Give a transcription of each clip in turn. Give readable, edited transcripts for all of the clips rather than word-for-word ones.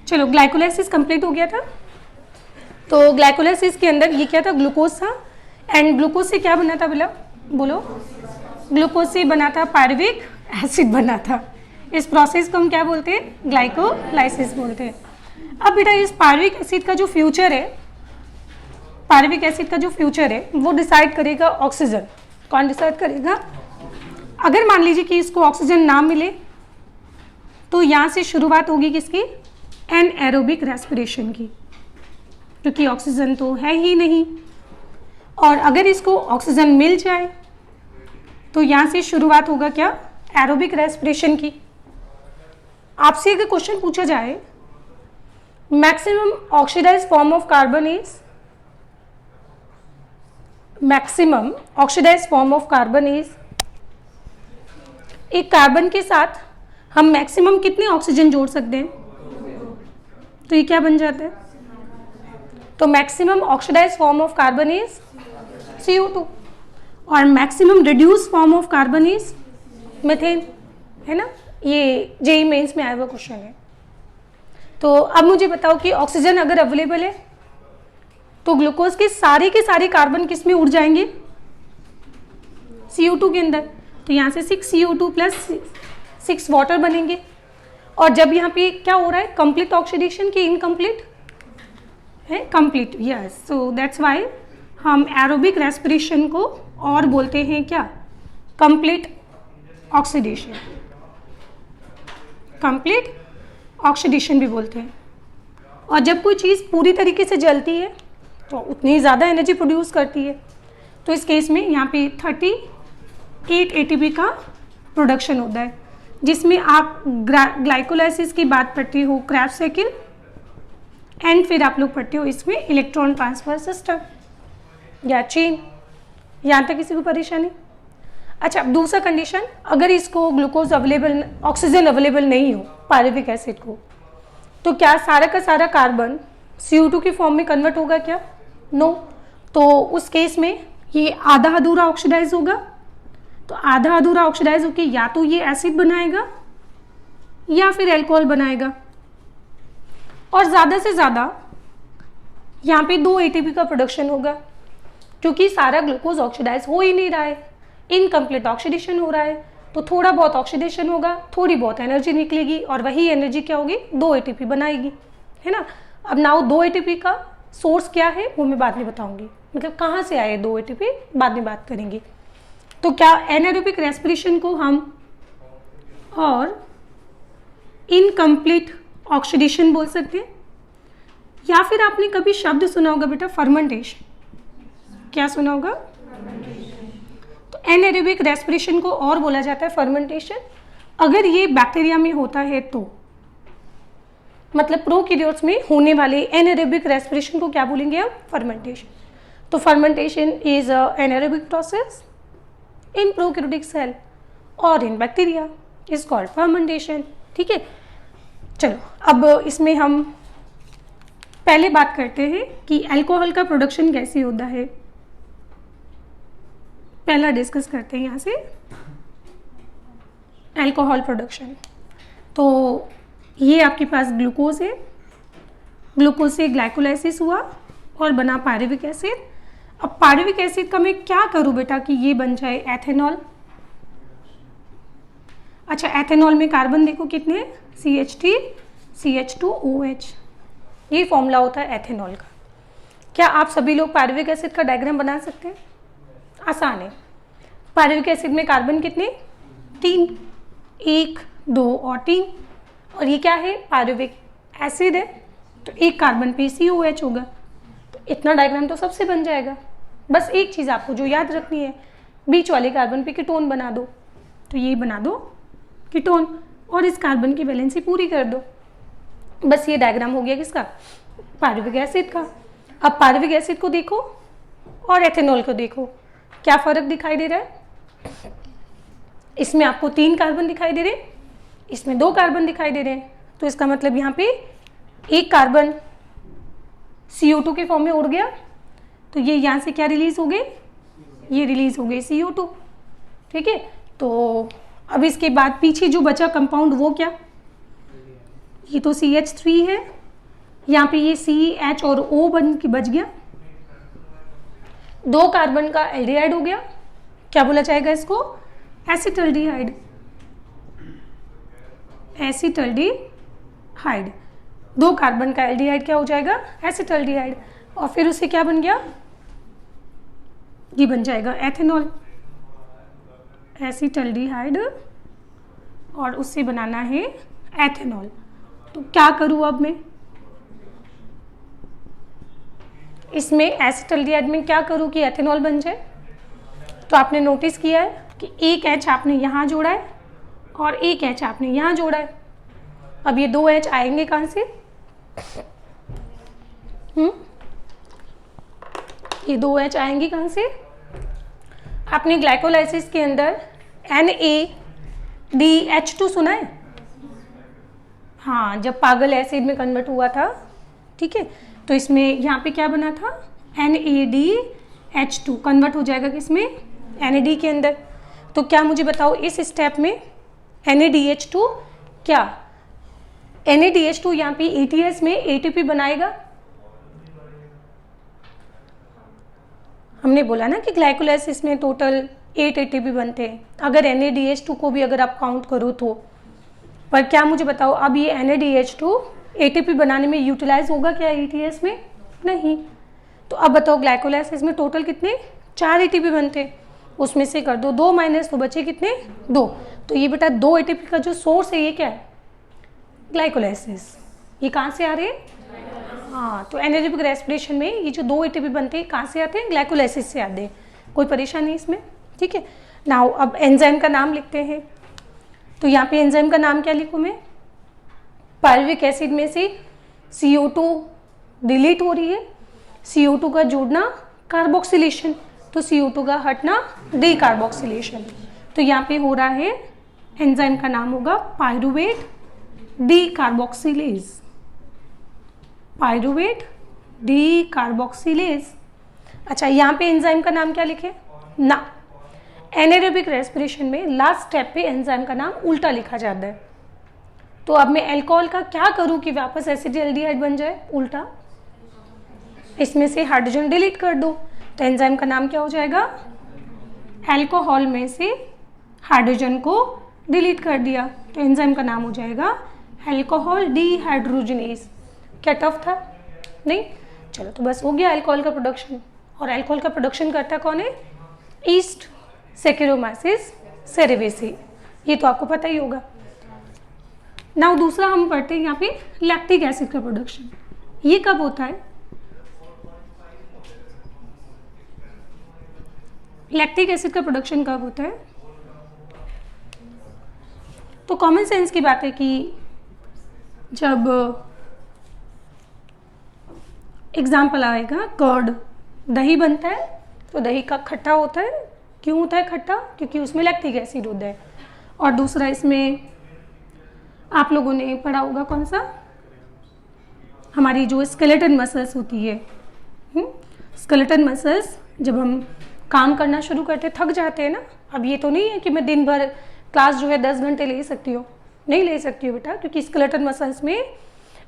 चलो glycolysis complete हो गया था। तो ग्लाइकोलाइसिस के अंदर ये क्या था, ग्लूकोज था। एंड ग्लूकोज से क्या बना था बोला, बोलो, ग्लूकोज से बना था पायरुविक एसिड बना था। इस प्रोसेस को हम क्या बोलते हैं, ग्लाइकोलाइसिस बोलते हैं। अब बेटा इस पायरुविक एसिड का जो फ्यूचर है, पायरुविक एसिड का जो फ्यूचर है वो डिसाइड करेगा ऑक्सीजन। कौन डिसाइड करेगा? अगर मान लीजिए कि इसको ऑक्सीजन ना मिले तो यहाँ से शुरुआत होगी किसकी, एनएरोबिक रेस्पिरेशन की, क्योंकि ऑक्सीजन तो है ही नहीं। और अगर इसको ऑक्सीजन मिल जाए तो यहाँ से शुरुआत होगा क्या, एरोबिक रेस्पिरेशन की। आपसे अगर क्वेश्चन पूछा जाए maximum oxidised form of carbon is, maximum oxidised form of carbon is, एक कार्बन के साथ हम मैक्सिमम कितने ऑक्सीजन जोड़ सकते हैं, तो ये क्या बन जाता है, तो maximum oxidised form of carbon is CO2 और maximum reduce form of carbon is methane, है ना। ये जेईई मेंस में आया हुआ क्वेश्चन है। तो अब मुझे बताओ कि ऑक्सीजन अगर अवेलेबल है तो ग्लूकोज के सारे कार्बन किस में उड़ जाएंगे, CO2 के अंदर। तो यहाँ से 6 CO2 प्लस 6 वाटर बनेंगे। और जब यहाँ पे क्या हो रहा है, कंप्लीट ऑक्सीडेशन की इनकम्प्लीट है, complete, yes. So that's why हम एरोबिक रेस्पिरेशन को और बोलते हैं क्या, कंप्लीट ऑक्सीडेशन, कंप्लीट ऑक्सीडेशन भी बोलते हैं। और जब कोई चीज़ पूरी तरीके से जलती है तो उतनी ज़्यादा एनर्जी प्रोड्यूस करती है। तो इस केस में यहाँ पे 38 ATP का प्रोडक्शन होता है, जिसमें आप ग्लाइकोलाइसिस की बात पढ़ते हो, क्रेब्स साइकिल, एंड फिर आप लोग पढ़ते हो इसमें इलेक्ट्रॉन ट्रांसफर सिस्टम या चेन। यहाँ तक किसी को परेशानी? अच्छा, अब दूसरा कंडीशन, अगर इसको ग्लूकोज अवेलेबल, ऑक्सीजन अवेलेबल नहीं हो पायरुविक एसिड को, तो क्या सारा का सारा कार्बन CO2 की फॉर्म में कन्वर्ट होगा क्या? नो। तो उस केस में ये आधा अधूरा ऑक्सीडाइज होगा। तो आधा अधूरा ऑक्सीडाइज होकर या तो ये एसिड बनाएगा या फिर अल्कोहल बनाएगा। और ज़्यादा से ज़्यादा यहाँ पे 2 ATP का प्रोडक्शन होगा, क्योंकि सारा ग्लूकोज ऑक्सीडाइज हो ही नहीं रहा है, इनकम्प्लीट ऑक्सीडेशन हो रहा है। तो थोड़ा बहुत ऑक्सीडेशन होगा, थोड़ी बहुत एनर्जी निकलेगी और वही एनर्जी क्या होगी, 2 ATP बनाएगी, है ना। अब नाउ 2 ATP का सोर्स क्या है वो मैं बाद में बताऊंगी, मतलब कहाँ से आए 2 ATP बाद में बात करेंगे। तो क्या एनारोबिक रेस्पिरेशन को हम और इनकम्प्लीट ऑक्सीडेशन बोल सकते हैं, या फिर आपने कभी शब्द सुना होगा बेटा फर्मेंटेशन। क्या सुना होगा? तो एनारोबिक रेस्पिरेशन को और बोला जाता है फर्मेंटेशन। अगर ये बैक्टीरिया में होता है तो मतलब प्रोकैरियोट्स में होने वाले एनारोबिक रेस्पिरेशन को क्या बोलेंगे हम? फर्मेंटेशन। तो fermentation is anaerobic process in prokaryotic cell और in bacteria is called fermentation. ठीक है, चलो अब इसमें हम पहले बात करते हैं कि अल्कोहल का प्रोडक्शन कैसे होता है। पहला डिस्कस करते हैं यहाँ से अल्कोहल प्रोडक्शन। तो ये आपके पास ग्लूकोज है, ग्लूकोज से ग्लाइकोलाइसिस हुआ और बना पायरुविक एसिड। अब पायरुविक एसिड का मैं क्या करूँ बेटा कि ये बन जाए एथेनॉल। अच्छा, एथेनॉल में कार्बन देखो कितने, CH3 CH2OH, ये फॉर्मूला होता है एथेनॉल का। क्या आप सभी लोग पायरुविक एसिड का डायग्राम बना सकते हैं? आसान है। पायरुविक एसिड में कार्बन कितने, 3, 1 2 और 3। और ये क्या है, पायरुविक एसिड है, तो एक कार्बन पे COH होगा। तो इतना डायग्राम तो सबसे बन जाएगा। बस एक चीज़ आपको जो याद रखनी है, बीच वाले कार्बन पे कीटोन बना दो। तो ये बना दो कीटोन और इस कार्बन की वैलेंसी पूरी कर दो। बस ये डायग्राम हो गया किसका, पायरुविक एसिड का। अब पायरुविक एसिड को देखो और एथेनॉल को देखो, क्या फ़र्क दिखाई दे रहा है? इसमें आपको 3 कार्बन दिखाई दे रहे हैं, इसमें 2 कार्बन दिखाई दे रहे हैं। तो इसका मतलब यहाँ पे एक कार्बन CO2 के फॉर्म में उड़ गया, तो ये यहाँ से क्या रिलीज हो गए, ये रिलीज हो गए CO2। ठीक है, तो अब इसके बाद पीछे जो बचा कंपाउंड वो क्या, ये तो CH3 है यहाँ पे ये CH और O बच गया, 2 कार्बन का एल्डिहाइड हो गया। क्या बोला जाएगा इसको? एसिटल्डिहाइड। एसिटल्डिहाइड, 2 कार्बन का एल्डिहाइड क्या हो जाएगा? एसिटल्डिहाइड। और फिर उससे क्या बन गया? ये बन जाएगा एथेनॉल। एसिटल्डिहाइड और उससे बनाना है एथेनॉल। तो क्या करूँ अब मैं इसमें? एसिटल्डिहाइड में क्या करूँ कि एथेनॉल बन जाए? तो आपने नोटिस किया है कि एक H आपने यहाँ जोड़ा है और एक H आपने यहाँ जोड़ा है। अब ये 2 H आएंगे कहाँ से? ये 2 H आएंगे कहाँ से? आपने ग्लाइकोलाइसिस के अंदर NADH2 सुना है? हाँ, जब पागल एसिड में कन्वर्ट हुआ था, ठीक है, तो इसमें यहाँ पे क्या बना था? NADH2 कन्वर्ट हो जाएगा किसमें? NAD के अंदर। तो क्या मुझे बताओ इस स्टेप में NADH2 क्या? NADH2 यहाँ पे ATS में ATP बनाएगा। हमने बोला ना कि ग्लाइकोलाइसिस में टोटल 8 ATP बनते हैं, अगर NADH2 को भी अगर आप काउंट करो तो। पर क्या मुझे बताओ अब ये NADH2 ATP बनाने में यूटिलाइज होगा क्या ATS में? नहीं। तो अब बताओ ग्लाइकोलाइसिस में टोटल कितने? 4 ATP बनते हैं, उसमें से कर दो 2 माइनस, तो बचे कितने? 2। तो ये बेटा 2 ATP का जो सोर्स है ये क्या है? ग्लाइकोलाइसिस। ये कहाँ से आ रहे हैं? हाँ, तो एनारोबिक रेस्पिरेशन में ये जो 2 ATP बनते हैं कहाँ से आते हैं? ग्लाइकोलाइसिस से आते हैं। कोई परेशानी इसमें? ठीक है। नाउ अब एंजाइम का नाम लिखते हैं। तो यहाँ पे एंजाइम का नाम क्या लिखूँ मैं? पायरुविक एसिड में से CO2 डिलीट हो रही है, CO2 का जुड़ना कार्बोक्सिलेशन, तो CO2 का हटना डीकार्बोक्सिलेशन। तो यहाँ पे हो रहा है एंजाइम का नाम होगा पायरुवेट डीकार्बोक्सिलेज। Pyruvate decarboxylase. अच्छा, यहाँ पे एंजाइम का नाम क्या लिखे ना? एनारोबिक रेस्पिरेशन में लास्ट स्टेप पे एंजाइम का नाम उल्टा लिखा जाता है। तो अब मैं अल्कोहल का क्या करूं कि वापस एसिटाल्डिहाइड बन जाए? उल्टा, इसमें से हाइड्रोजन डिलीट कर दो, तो एंजाइम का नाम क्या हो जाएगा? अल्कोहल में से हाइड्रोजन को डिलीट कर दिया, तो एंजाइम का नाम हो जाएगा अल्कोहल डीहाइड्रोजनेज। क्या टफ था? नहीं। चलो, तो बस हो गया अल्कोहल का प्रोडक्शन। और अल्कोहल का प्रोडक्शन करता कौन है? Yeast, Saccharomyces cerevisiae. ये तो आपको पता ही होगा। नाउ दूसरा हम पढ़ते हैं यहाँ पे लैक्टिक एसिड का प्रोडक्शन। ये कब होता है? लैक्टिक एसिड का प्रोडक्शन कब होता है? तो कॉमन सेंस की बात है कि जब एग्जाम्पल आएगा, कर्ड, दही बनता है, तो दही का खट्टा होता है। क्यों होता है खट्टा? क्योंकि उसमें लैक्टिक एसिड होता है। और दूसरा इसमें आप लोगों ने पढ़ा होगा कौन सा? हमारी जो स्केलेटन मसल्स होती है, स्केलेटन मसल्स, जब हम काम करना शुरू करते थक जाते हैं ना। अब ये तो नहीं है कि मैं दिन भर क्लास जो है 10 घंटे ले सकती हूँ, नहीं ले सकती हूँ बेटा, क्योंकि स्केलेटन मसल्स में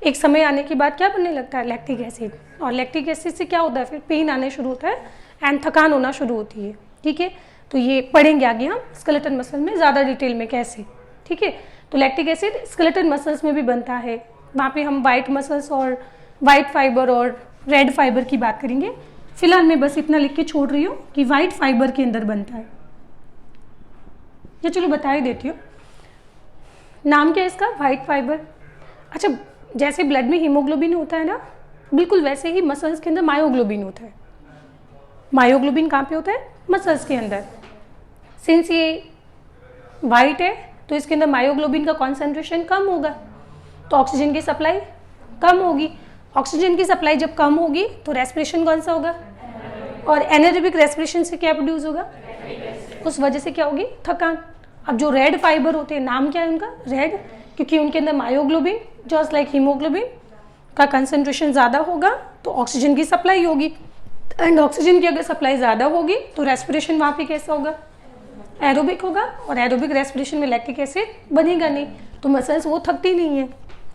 एक समय आने के बाद क्या बनने लगता है? Lactic acid. और लैक्टिक एसिड से क्या होता है? फिर पेन आने शुरू होता है एंड थकान होना शुरू होती है। ठीक है, तो ये पढ़ेंगे आगे हम स्केलेटन मसल में ज़्यादा डिटेल में कैसे। ठीक है, तो लैक्टिक एसिड स्केलेटन मसल्स में भी बनता है। वहाँ पे हम वाइट मसल्स और वाइट फाइबर और रेड फाइबर की बात करेंगे। फिलहाल मैं बस इतना लिख के छोड़ रही हूँ कि वाइट फाइबर के अंदर बनता है। या चलो बता ही देती हूँ, नाम क्या है इसका? White fibre. अच्छा, जैसे ब्लड में हीमोग्लोबिन होता है ना, बिल्कुल वैसे ही मसल्स के अंदर मायोग्लोबिन होता है। मायोग्लोबिन कहाँ पे होता है? मसल्स के अंदर। सिंस ये वाइट है तो इसके अंदर मायोग्लोबिन का कॉन्सेंट्रेशन कम होगा, तो ऑक्सीजन की सप्लाई कम होगी। ऑक्सीजन की सप्लाई जब कम होगी तो रेस्पिरेशन कौन सा होगा? और एनारोबिक रेस्पिरेशन से क्या प्रोड्यूस होगा? उस वजह से क्या होगी? थकान। अब जो रेड फाइबर होते हैं, नाम क्या है उनका? रेड, क्योंकि उनके अंदर मायोग्लोबिन जस्ट लाइक हीमोग्लोबिन का कंसंट्रेशन ज़्यादा होगा तो ऑक्सीजन की सप्लाई होगी, एंड ऑक्सीजन की अगर सप्लाई ज़्यादा होगी तो रेस्पिरेशन वहाँ पे कैसा होगा? एरोबिक होगा। और एरोबिक रेस्पिरेशन में लैक्टिक एसिड बनेगा नहीं, तो मसल्स वो थकती नहीं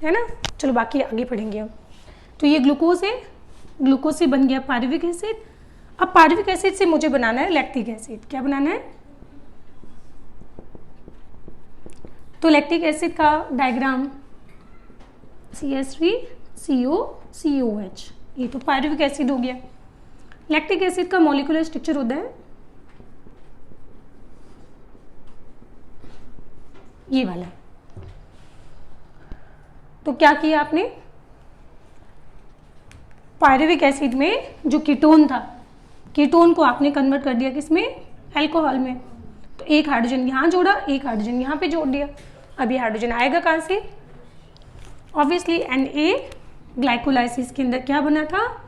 है ना। चलो बाकी आगे पढ़ेंगे हम। तो ये ग्लूकोज है, ग्लूकोज से बन गया पायरुविक एसिड। अब पायरुविक एसिड से मुझे बनाना है लैक्टिक एसिड। क्या बनाना है? तो लैक्टिक एसिड का डायग्राम CH3COCOH, ये तो पायरुविक एसिड हो गया। लैक्टिक एसिड का मॉलिक्यूलर स्ट्रक्चर होता है ये वाला। तो क्या किया आपने? पायरुविक एसिड में जो कीटोन था, कीटोन को आपने कन्वर्ट कर दिया किसमें? अल्कोहल में। तो एक हाइड्रोजन यहाँ जोड़ा, एक हाइड्रोजन यहाँ पे जोड़ दिया। अब ये हाइड्रोजन आएगा कहाँ से? ऑब्वियसली Na ग्लाइकोलाइसिस के अंदर क्या बना था?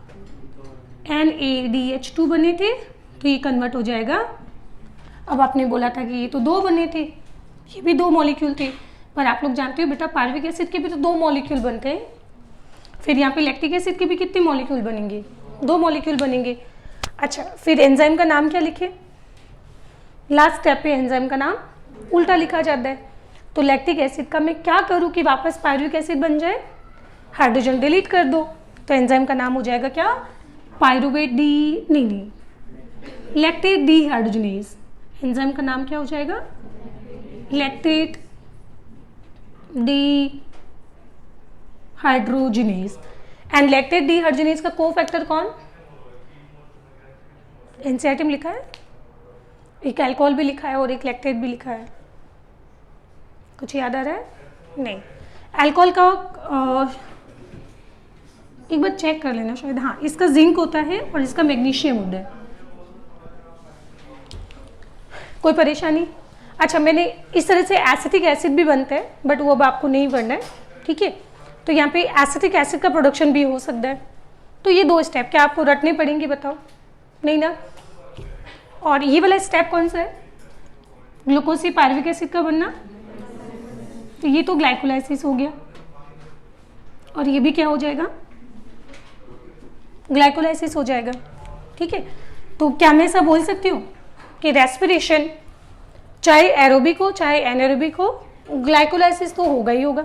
NADH2 बने थे, तो ये कन्वर्ट हो जाएगा। अब आपने बोला था कि ये तो 2 बने थे, ये भी 2 मॉलिक्यूल थे, पर आप लोग जानते हो बेटा पायरुविक एसिड के भी तो 2 मॉलिक्यूल बनते हैं। फिर यहाँ पे लैक्टिक एसिड के भी कितने मॉलिक्यूल बनेंगे? 2 मॉलिक्यूल बनेंगे। अच्छा, फिर एंजाइम का नाम क्या लिखे? लास्ट स्टेप पे एंजाइम का नाम उल्टा लिखा जाता है। तो लैक्टिक एसिड का मैं क्या करूँ कि वापस पायरुविक एसिड बन जाए? हाइड्रोजन डिलीट कर दो, तो एंजाइम का नाम हो जाएगा क्या? पायरुवेट डी, नहीं, लैक्टेट डीहाइड्रोजनेज। एंजाइम का नाम क्या हो जाएगा? Lactate dehydrogenase. And lactate dehydrogenase का कोफैक्टर कौन? एनसीईआरटी में लिखा है, एक अल्कोहल भी लिखा है और एक लैक्टेट भी लिखा है। कुछ याद आ रहा है? नहीं। अल्कोहल का एक बार चेक कर लेना शायद, हाँ, इसका जिंक होता है और इसका मैग्नीशियम होता है। कोई परेशानी? अच्छा, मैंने इस तरह से एसिटिक एसिड भी बनता है, बट वो अब आपको नहीं पढ़ना है, ठीक है। तो यहाँ पे एसिटिक एसिड का प्रोडक्शन भी हो सकता है। तो ये 2 स्टेप क्या आपको रटने पड़ेंगे? बताओ, नहीं ना? और ये वाला स्टेप कौन सा है? ग्लूकोज से पायरुविक एसिड का बनना। तो ये तो ग्लाइकोलाइसिस हो गया, और ये भी क्या हो जाएगा? ग्लाइकोलाइसिस हो जाएगा, ठीक है। तो क्या मैं ऐसा बोल सकती हूँ कि रेस्पिरेशन चाहे एरोबिक हो चाहे एनारोबिक हो, ग्लाइकोलाइसिस तो होगा ही होगा।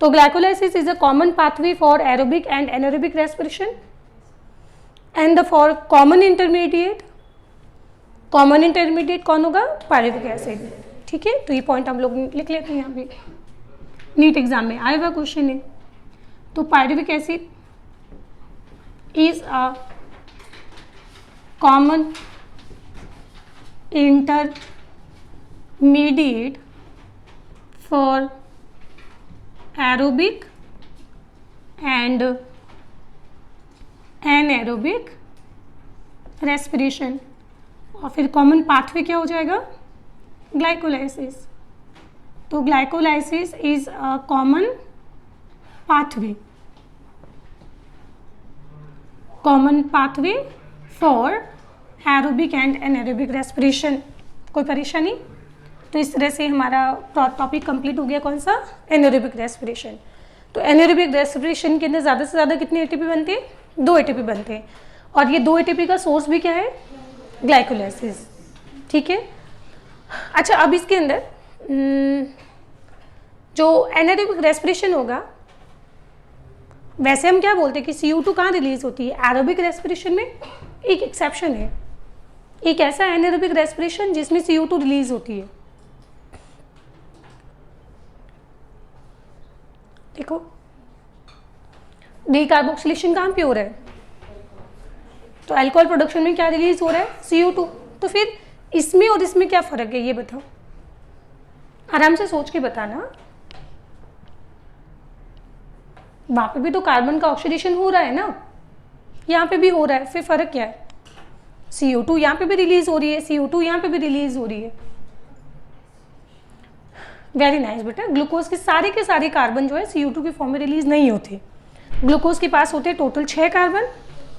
तो glycolysis is a common pathway for aerobic and anaerobic respiration and for common intermediate कौन होगा? पायरुविक एसिड, ठीक है। तो ये पॉइंट हम लोग लिख लेते हैं यहाँ पे, नीट एग्जाम में आया हुआ क्वेश्चन है। तो pyruvic acid is a common intermediate for aerobic and anaerobic respiration। और फिर कॉमन पाथवे क्या हो जाएगा? ग्लाइकोलाइसिस। तो glycolysis is a common pathway, common pathway for aerobic and anaerobic respiration. कोई परेशानी? तो इस तरह से हमारा टॉपिक कंप्लीट हो गया। कौन सा? Anaerobic respiration. तो एनारोबिक रेस्पिरेशन के अंदर ज़्यादा से ज़्यादा कितने एटीपी बनते हैं? 2 एटीपी बनते हैं, और ये 2 एटीपी का सोर्स भी क्या है? ग्लाइकोलाइसिस, ठीक है। अच्छा, अब इसके अंदर जो एनारोबिक रेस्पिरेशन होगा, वैसे हम क्या बोलते हैं कि CO2 कहाँ रिलीज होती है? एरोबिक रेस्पिरेशन में। एक एक्सेप्शन है, एक ऐसा एनारोबिक रेस्पिरेशन जिसमें CO2 रिलीज होती है। देखो, डीकार्बोक्सिलेशन कहाँ पे हो रहा है? तो अल्कोहल प्रोडक्शन में क्या रिलीज हो रहा है? CO2। तो फिर इसमें और इसमें क्या फर्क है ये बताओ, आराम से सोच के बताना। वहां पे भी तो कार्बन का ऑक्सीडेशन हो रहा है ना, यहाँ पे भी हो रहा है, फिर फर्क क्या है? CO2 यहाँ पे भी रिलीज हो रही है, CO2 यहाँ पे भी रिलीज हो रही है। वेरी नाइस बेटा। ग्लूकोज के सारे कार्बन जो है CO2 के फॉर्म में रिलीज नहीं होते। ग्लूकोज के पास होते हैं टोटल 6 कार्बन,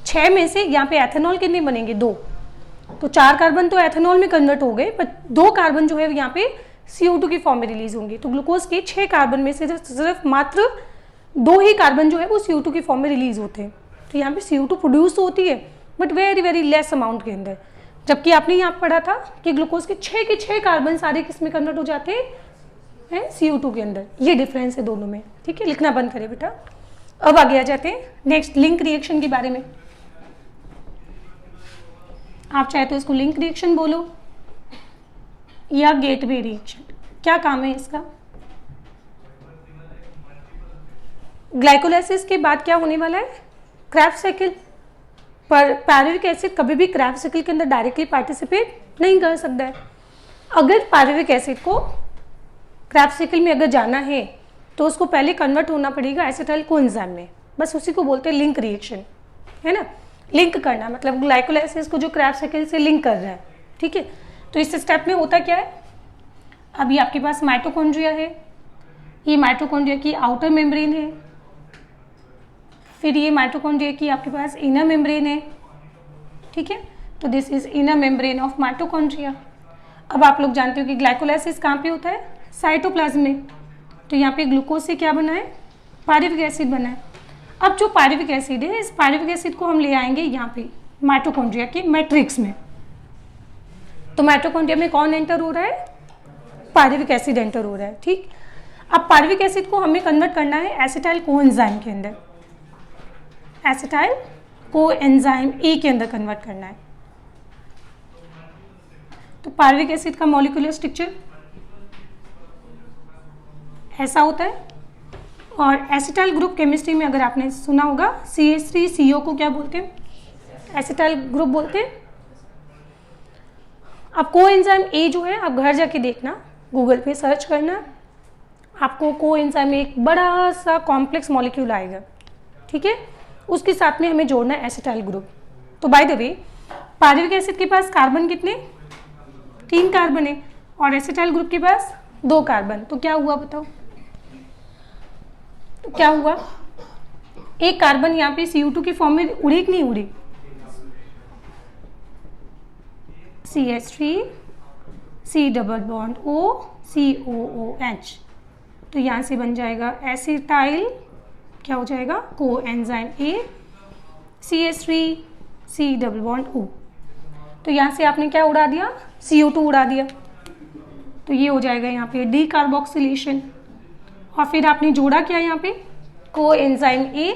6 में से यहाँ पे एथेनॉल कितने बनेंगे? 2। तो 4 कार्बन तो एथेनॉल में कन्वर्ट हो गए, पर 2 कार्बन जो है यहाँ पे CO2 की फॉर्म में रिलीज होंगे। तो ग्लूकोज के 6 कार्बन में से सिर्फ मात्र 2 ही कार्बन जो है वो CO2 की फॉर्म में रिलीज होते हैं। तो यहाँ पे CO2 प्रोड्यूस होती है, but very very less amount के अंदर। जबकि आपने यहाँ पढ़ा था कि ग्लूकोज के 6 कार्बन सारे किस में कन्वर्ट हो जाते हैं? CO2 के अंदर। ये डिफरेंस है दोनों में, ठीक है। लिखना बंद करें बेटा, अब आगे आ जाते हैं नेक्स्ट लिंक रिएक्शन के बारे में। आप चाहे तो इसको लिंक रिएक्शन बोलो या गेटवे रिएक्शन। क्या काम है इसका? ग्लाइकोलाइसिस के बाद क्या होने वाला है? Krebs cycle. पर पायरुविक एसिड कभी भी क्रेब्स साइकिल के अंदर डायरेक्टली पार्टिसिपेट नहीं कर सकता है। अगर पायरुविक एसिड को क्रेब्स साइकिल में अगर जाना है तो उसको पहले कन्वर्ट होना पड़ेगा एसिटाइल कोएंजाइम में। बस उसी को बोलते हैं लिंक रिएक्शन, है ना। लिंक करना मतलब ग्लाइकोलाइसिस को जो क्रेब्स साइकिल से लिंक कर रहा है, ठीक है। तो इस स्टेप में होता क्या है, अभी आपके पास माइटोकॉन्ड्रिया है, ये माइटोकॉन्ड्रिया की आउटर मेम्ब्रेन है, फिर ये माइटोकॉन्ड्रिया की आपके पास इनर मेम्ब्रेन है, ठीक है। तो this is inner membrane of mitochondria. अब आप लोग जानते हो कि ग्लाइकोलाइसिस कहाँ पे होता है? साइटोप्लाज्म में। तो यहाँ पे ग्लूकोज से क्या बना है? पायरुविक एसिड बना है। अब जो पायरुविक एसिड है, इस पायरुविक एसिड को हम ले आएंगे यहाँ पे माइटोकॉन्ड्रिया के मैट्रिक्स में। तो माइटोकॉन्ड्रिया में कौन एंटर हो रहा है? पायरुविक एसिड एंटर हो रहा है, ठीक। अब पायरुविक एसिड को हमें कन्वर्ट करना है एसिटाइल कोएंजाइम के अंदर, एसिटाइल कोएंजाइम ए के अंदर कन्वर्ट करना है। तो पायरुविक एसिड का मॉलिक्यूलर स्ट्रक्चर ऐसा होता है। और एसिटाइल ग्रुप केमिस्ट्री में अगर आपने सुना होगा CH3CO को क्या बोलते हैं? एसिटाइल ग्रुप बोलते हैं। अब कोएंजाइम ए जो है, आप घर जाके देखना, गूगल पे सर्च करना, आपको कोएंजाइम एक बड़ा सा कॉम्प्लेक्स मॉलिक्यूल आएगा, ठीक है। उसके साथ में हमें जोड़ना है एसिटाइल ग्रुप। तो by the way pyruvic acid के पास कार्बन कितने? 3 कार्बन है और एसिटाइल ग्रुप के पास 2 कार्बन। तो क्या हुआ बताओ? तो क्या हुआ? एक कार्बन यहाँ पे CO2 के फॉर्म में उड़ी कि नहीं उड़ी? CH3 C double bond O COOH। तो यहाँ से बन जाएगा एसिटाइल, क्या हो जाएगा? Coenzyme A CH3 C double bond O। तो यहाँ से आपने क्या उड़ा दिया? CO2 उड़ा दिया। तो ये हो जाएगा यहाँ पे डी कार्बोक्सिलेशन। और फिर आपने जोड़ा क्या यहाँ पे? Coenzyme A।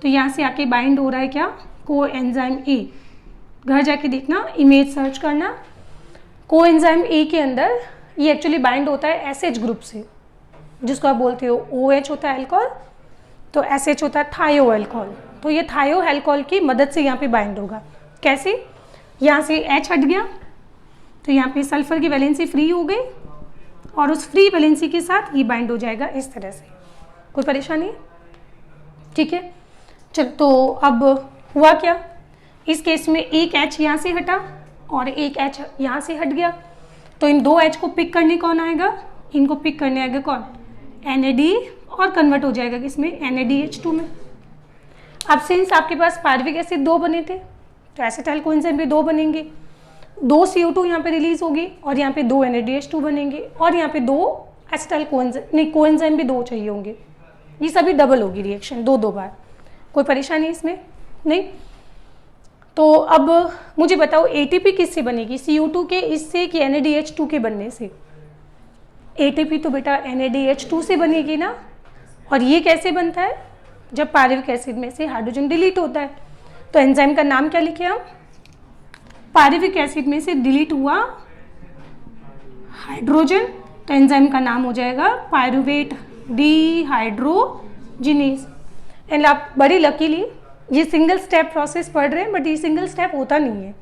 तो यहाँ से आके बाइंड हो रहा है क्या? Coenzyme A। घर जाके देखना, इमेज सर्च करना। कोएंजाइम A के अंदर ये एक्चुअली बाइंड होता है SH ग्रुप से, जिसको आप बोलते हो OH होता है अल्कोहल, तो SH होता है थायो अल्कोहल। तो ये थायो अल्कोहल की मदद से यहाँ पे बाइंड होगा। कैसे? यहाँ से H हट गया तो यहाँ पे सल्फर की वैलेंसी फ्री हो गई और उस फ्री वैलेंसी के साथ ये बाइंड हो जाएगा इस तरह से। कोई परेशानी? ठीक है, चल। तो अब हुआ क्या? इस केस में एक H यहाँ से हटा और एक H यहाँ से हट गया। तो इन 2 H को पिक करने कौन आएगा? इनको पिक करने आएगा कौन? NAD, और कन्वर्ट हो जाएगा किसमें? NADH2 में। अब सिंस आपके पास पायरुविक एसिड 2 बने थे तो एसिटाइल कोएंजाइम भी 2 बनेंगे। 2 CO2 यहाँ पे रिलीज होगी और यहाँ पे 2 NADH2 बनेंगे और यहाँ पे 2 एसिटाइल कोएंजाइम भी 2 चाहिए होंगे। ये सभी डबल होगी रिएक्शन, 2 बार। कोई परेशानी इसमें नहीं? तो अब मुझे बताओ ATP किससे बनेगी? CO2 के इससे कि NADH2 के बनने से? ATP तो बेटा NADH2 से बनेगी ना। और ये कैसे बनता है? जब पायरुविक एसिड में से हाइड्रोजन डिलीट होता है। तो एंजाइम का नाम क्या लिखे हम? पायरुविक एसिड में से डिलीट हुआ हाइड्रोजन, तो एंजाइम का नाम हो जाएगा पायरुवेट डिहाइड्रोजिनेज। एंड आप बड़ी लकीली ये सिंगल स्टेप प्रोसेस पढ़ रहे हैं, बट ये सिंगल स्टेप होता नहीं है।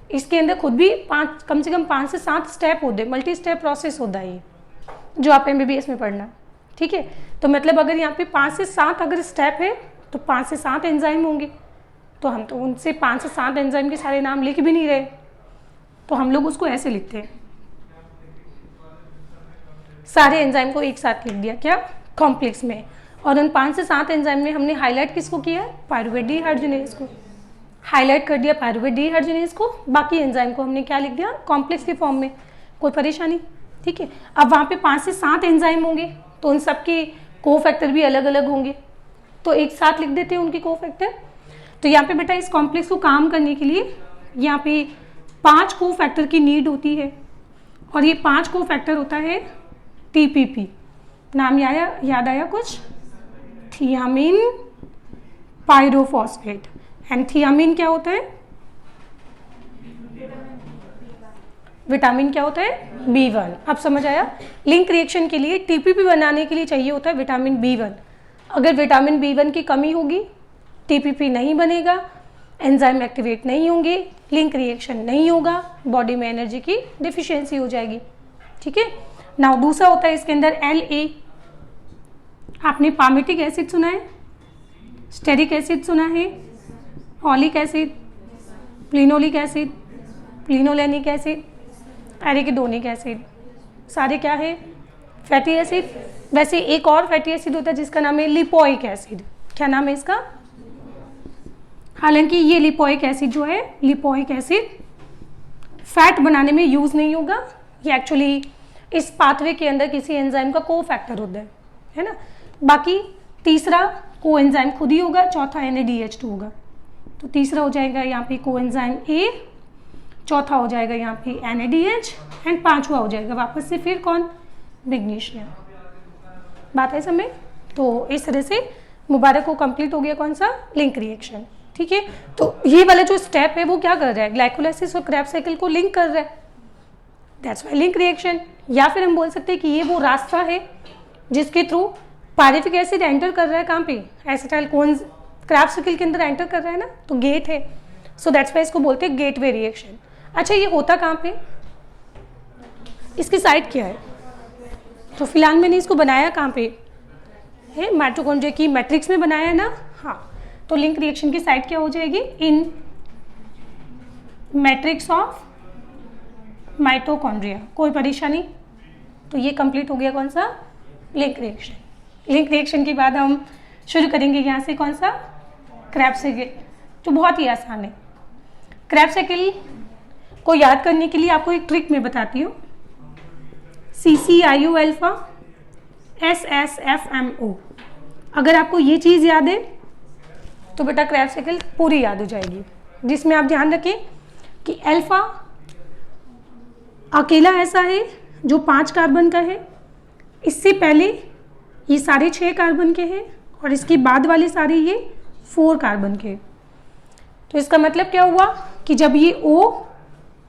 इसके अंदर खुद भी कम से कम 5 से 7 स्टेप होते हैं, मल्टी स्टेप प्रोसेस होता है ये, जो आप MBBS में पढ़ना, ठीक है। तो मतलब अगर यहाँ पे 5 से 7 अगर स्टेप है तो 5 से 7 एंजाइम होंगे। तो हम तो उनसे 5 से 7 एंजाइम के सारे नाम लिख भी नहीं रहे, तो हम लोग उसको ऐसे लिखते हैं, सारे एंजाइम को एक साथ लिख दिया क्या? कॉम्प्लेक्स में। और उन 5 से 7 एंजाइम में हमने हाईलाइट किसको किया? पायरुवेट डिहाइड्रोजिनेज को हाईलाइट कर दिया, पायरुवेट डिहाइड्रोजिनेज को। बाकी एंजाइम को हमने क्या लिख दिया? कॉम्प्लेक्स के फॉर्म में। कोई परेशानी? ठीक है। अब वहाँ पे 5 से 7 एंजाइम होंगे तो उन सबके कोफैक्टर भी अलग अलग होंगे, तो एक साथ लिख देते हैं उनके कोफैक्टर। तो यहाँ पे बेटा इस कॉम्प्लेक्स को काम करने के लिए यहाँ पे 5 कोफैक्टर की नीड होती है और ये 5 कोफैक्टर होता है TPP। नाम याद आया कुछ? Thiamine pyrophosphate. एंड थियामिन क्या होता है? विटामिन क्या होता है? B1। अब समझ आया? लिंक रिएक्शन के लिए टीपीपी बनाने के लिए चाहिए होता है विटामिन B1। अगर विटामिन B1 की कमी होगी टीपीपी नहीं बनेगा, एंजाइम एक्टिवेट नहीं होंगे, लिंक रिएक्शन नहीं होगा, बॉडी में एनर्जी की डिफिशियंसी हो जाएगी। ठीक है। नाउ दूसरा होता है इसके अंदर La। आपने पामेटिक एसिड सुना है, स्टेरिक एसिड सुना है, oleic acid, linoleic acid, linolenic acid, arachidonic acid, सारे क्या है? Fatty acid. वैसे एक और फैटी एसिड होता है जिसका नाम है लिपोइक एसिड। क्या नाम है इसका? हालांकि ये लिपोइक एसिड जो है, लिपोइक एसिड फैट बनाने में यूज नहीं होगा, ये एक्चुअली इस पाथवे के अंदर किसी एंजाइम का को फैक्टर होता है ना। बाकी तीसरा को एंजाइम खुद ही होगा, चौथा NADH2 होगा। तो तीसरा हो जाएगा यहाँ पे को एंजाइम A, चौथा हो जाएगा यहाँ पे NADH एंड पांचवा हो जाएगा वापस से फिर कौन? मैग्नीशियम। बात है समझ? तो इस तरह से मुबारक को कंप्लीट हो गया कौन सा? Link reaction. ठीक है। तो ये वाला जो स्टेप है वो क्या कर रहा है? ग्लाइकोलाइसिस और क्रेब्स साइकिल को लिंक कर रहा है, दैट्स वाई लिंक रिएक्शन। या फिर हम बोल सकते हैं कि ये वो रास्ता है जिसके थ्रू पायरिफिक एसिड एंटर कर रहा है। कहाँ पे? एसिटाइल कोन्स क्रेब्स साइकिल के अंदर एंटर कर रहा है ना, तो गेट है। सो दैट्स वाई इसको बोलते हैं गेटवे रिएक्शन। अच्छा, ये होता कहाँ पे? इसकी साइड क्या है? तो फिलहाल मैंने इसको बनाया कहाँ पे है? माइटोकॉन्ड्रिया की मैट्रिक्स में बनाया है ना। हाँ, तो लिंक रिएक्शन की साइड क्या हो जाएगी? इन मैट्रिक्स ऑफ माइटोकॉन्ड्रिया। कोई परेशानी? तो ये कंप्लीट हो गया कौन सा? Link reaction. लिंक रिएक्शन के बाद हम शुरू करेंगे यहाँ से कौन सा? क्रेब्स साइकिल, जो बहुत ही आसान है। क्रेब्स साइकिल को याद करने के लिए आपको एक ट्रिक मैं बताती हूँ। CCIO अल्फा SSFMO, अगर आपको ये चीज़ याद है तो बेटा क्रेब्स साइकिल पूरी याद हो जाएगी। जिसमें आप ध्यान रखें कि अल्फा अकेला ऐसा है जो 5 कार्बन का है, इससे पहले ये सारे 6 कार्बन के हैं और इसके बाद वाले सारे ये 4 कार्बन के। तो इसका मतलब क्या हुआ कि जब ये O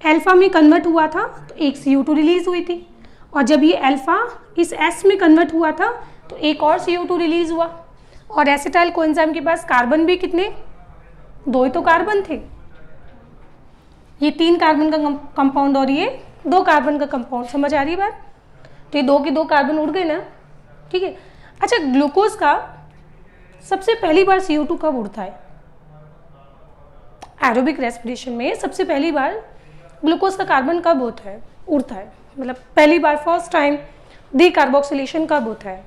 अल्फा में कन्वर्ट हुआ था तो एक CO2 रिलीज हुई थी, और जब ये अल्फा इस S में कन्वर्ट हुआ था तो एक और CO2 रिलीज हुआ। और एसिटाइल कोएंजाइम के पास कार्बन भी कितने? 2 ही तो कार्बन थे। ये 3 कार्बन का कंपाउंड और ये 2 कार्बन का कंपाउंड। समझ आ रही है बात? तो ये 2 के 2 कार्बन उड़ गए ना। ठीक है। अच्छा, ग्लूकोज का सबसे पहली बार CO2 कब उड़ता है? एरोबिक रेस्पिरेशन में सबसे पहली बार ग्लूकोज का कार्बन कब होता है? उड़ता है। मतलब पहली बार फर्स्ट टाइम डीकार्बोक्सिलेशन कब होता है?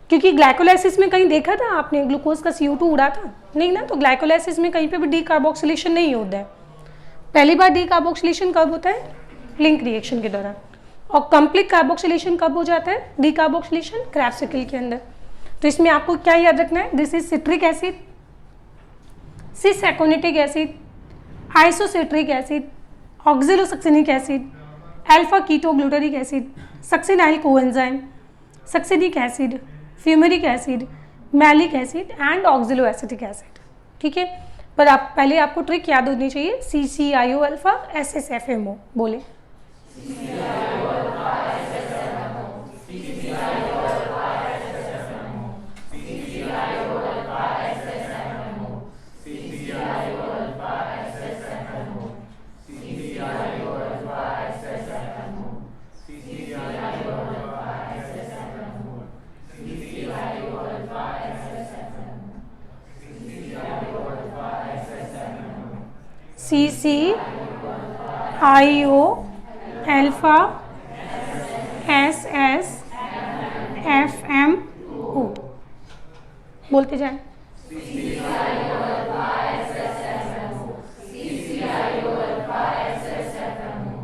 क्योंकि ग्लाइकोलाइसिस में कहीं देखा था आपने ग्लूकोज का CO2 उड़ा था? नहीं ना। तो ग्लाइकोलाइसिस में कहीं पे भी डीकार्बोक्सिलेशन नहीं होता है। पहली बार डीकार्बोक्सिलेशन कब होता है? लिंक रिएक्शन के दौरान। और कंप्लीट कार्बोक्सिलेशन कब हो जाता है? डीकार्बोक्सिलेशन क्रेब्स साइकिल के अंदर। तो इसमें आपको क्या याद रखना है? This is citric acid, cis aconitic acid, isocitric acid, oxalosuccinic acid, alpha ketoglutaric acid, succinyl coenzyme, succinic acid, fumaric acid, malic acid and oxalo acetic acid. ठीक है। पर आप पहले आपको ट्रिक याद होनी चाहिए। CCIO अल्फा SSFMO बोले। CCIO अल्फा SSFMO बोलते जाए।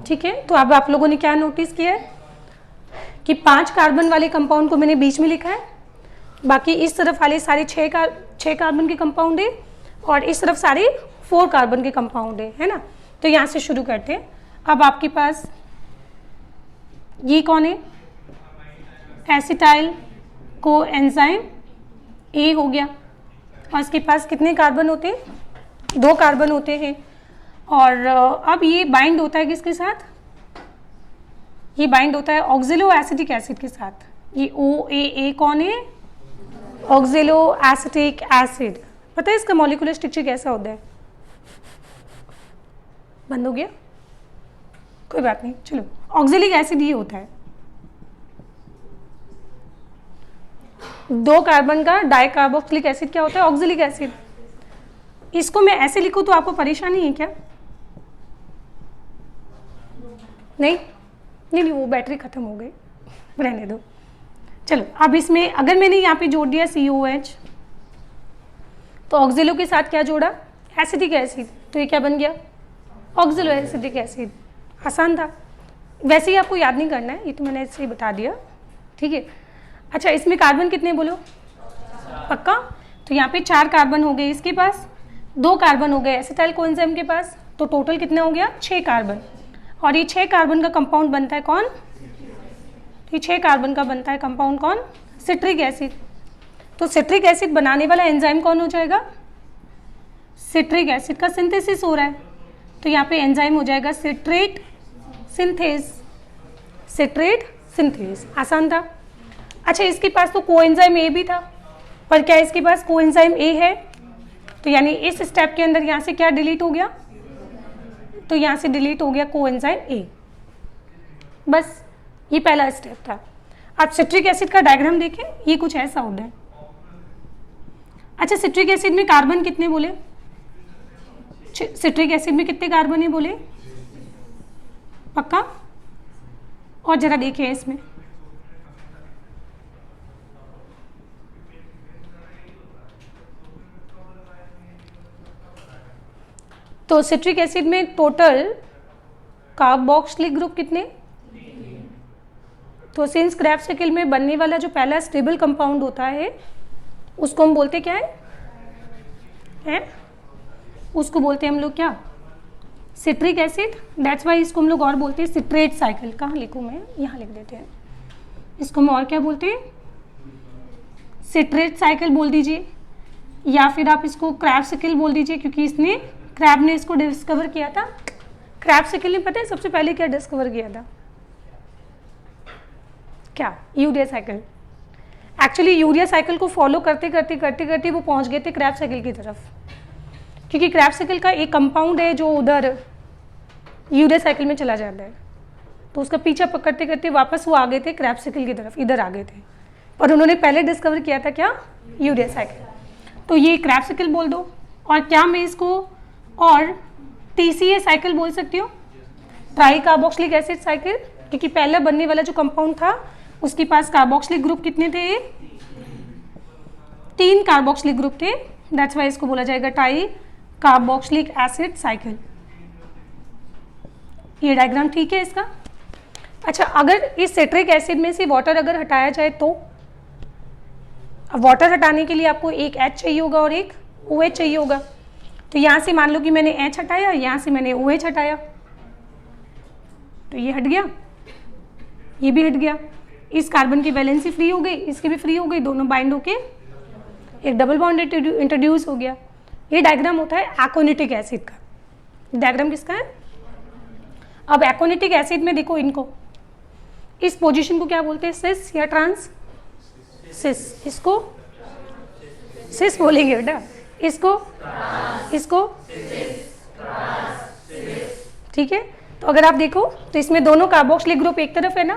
ठीक है। तो अब आप लोगों ने क्या नोटिस किया है कि 5 कार्बन वाले कंपाउंड को मैंने बीच में लिखा है, बाकी इस तरफ वाले सारे 6 कार्बन के कंपाउंड है और इस तरफ सारे 4 कार्बन के कंपाउंड है ना। तो यहाँ से शुरू करते हैं। अब आपके पास ये कौन है, एसिटाइल को एंजाइम ए हो गया, और इसके पास कितने कार्बन होते हैं, 2 कार्बन होते हैं। और अब ये बाइंड होता है किसके साथ, ये बाइंड होता है ऑक्जेलो एसिटिक एसिड के साथ। ये OAA कौन है, ऑक्जेलो एसिटिक एसिड। पता है इसका मॉलिक्यूलर स्ट्रक्चर कैसा होता है, बंद हो गया, कोई बात नहीं, चलो। ऑक्जेलिक एसिड ये होता है 2 कार्बन का डाइकार्बोक्सिलिक एसिड क्या होता है, ऑक्जेलिक एसिड। इसको मैं ऐसे लिखूं तो आपको परेशानी है क्या, नहीं नहीं नहीं, वो बैटरी खत्म हो गई, रहने दो। चलो अब इसमें अगर मैंने यहाँ पे जोड़ दिया COH, तो ऑक्जेलो के साथ क्या जोड़ा, एसिटिक एसिड, तो ये क्या बन गया, ऑक्जेलो एसिटिक एसिड। आसान था, वैसे ही आपको याद नहीं करना है, ये तो मैंने ऐसे ही बता दिया, ठीक है। अच्छा इसमें कार्बन कितने बोलो, पक्का, तो यहाँ पे 4 कार्बन हो गए, इसके पास 2 कार्बन हो गए एसिटाइल कोएंजाइम के पास, तो टोटल कितना हो गया 6 कार्बन। और ये 6 कार्बन का कंपाउंड बनता है कौन, ये 6 कार्बन का बनता है कंपाउंड कौन, सिट्रिक एसिड। तो सिट्रिक एसिड बनाने वाला एंजाइम कौन हो जाएगा, सिट्रिक एसिड का सिंथेसिस हो रहा है, तो यहाँ पे एंजाइम हो जाएगा सिट्रेट सिंथेज, सिट्रेट सिंथेज। आसान था। अच्छा इसके पास तो कोएंजाइम ए भी था, पर क्या इसके पास कोएंजाइम ए है, तो यानी इस स्टेप के अंदर यहाँ से क्या डिलीट हो गया, तो यहाँ से डिलीट हो गया कोएंजाइम ए, बस ये पहला स्टेप था। अब सिट्रिक एसिड का डायग्राम देखें, ये कुछ ऐसा होता है। अच्छा सिट्रिक एसिड में कार्बन कितने बोले, सिट्रिक एसिड में कितने कार्बन है बोले, पक्का, और जरा देखिए इसमें, तो सिट्रिक एसिड में टोटल कार्बोक्सिलिक ग्रुप कितने, तो सिंस क्रेब्स साइकिल में बनने वाला जो पहला स्टेबल कंपाउंड होता है उसको हम बोलते क्या है? उसको बोलते हैं हम लोग क्या, सिट्रिक एसिड। दैट्स वाई इसको हम लोग और बोलते हैं सिट्रेट साइकिल। कहाँ लिखूँ मैं, यहाँ लिख देते हैं, इसको हम और क्या बोलते हैं, सिट्रेट साइकिल बोल दीजिए, या फिर आप इसको क्रैब साइकिल बोल दीजिए, क्योंकि इसने क्रैब ने इसको डिस्कवर किया था। क्रैब साइकिल ने पता है सबसे पहले क्या डिस्कवर किया था, क्या, urea cycle. Actually urea cycle को फॉलो करते करते करते करते वो पहुंच गए थे क्रैब साइकिल की तरफ, क्योंकि क्रैब साइकिल का एक कंपाउंड है जो उधर यूरिया साइकिल में चला जाता है, तो उसका पीछा पकड़ते करते वापस वो आ गए थे क्रैब साइकिल की तरफ, इधर आ गए थे, पर उन्होंने पहले डिस्कवर किया था क्या, यूरिया साइकिल। तो ये क्रैब साइकिल बोल दो, और क्या मैं इसको और TCA साइकिल बोल सकती हूँ, ट्राई कार्बोक्सिलिक एसिड साइकिल, क्योंकि पहले बनने वाला जो कंपाउंड था उसके पास कार्बोक्सिलिक ग्रुप कितने थे, 3 कार्बोक्सिलिक ग्रुप थे। दैट्स वाई इसको बोला जाएगा ट्राई कार्बोक्सिलिक एसिड साइकिल। ये डायग्राम ठीक है इसका। अच्छा अगर इस सिट्रिक एसिड में से वाटर अगर हटाया जाए तो, अब वाटर हटाने के लिए आपको एक H चाहिए होगा और एक OH चाहिए होगा, तो यहाँ से मान लो कि मैंने H हटाया, यहाँ से मैंने OH हटाया, तो ये हट गया, ये भी हट गया, इस कार्बन की वैलेंसी फ्री हो गई, इसकी भी फ्री हो गई, दोनों बाइंड होके एक डबल बॉन्ड इंट्रोड्यूस हो गया। ये डायग्राम होता है एकोनिटिक एसिड का। डायग्राम किसका है? अब एकोनिटिक एसिड में देखो, इनको इस पोजीशन को क्या बोलते हैं, सिस या ट्रांस, सिस, इसको सिस बोलेंगे बेटा, इसको ठीक है। तो अगर आप देखो तो इसमें दोनों कार्बोक्सिलिक ग्रुप एक तरफ है ना,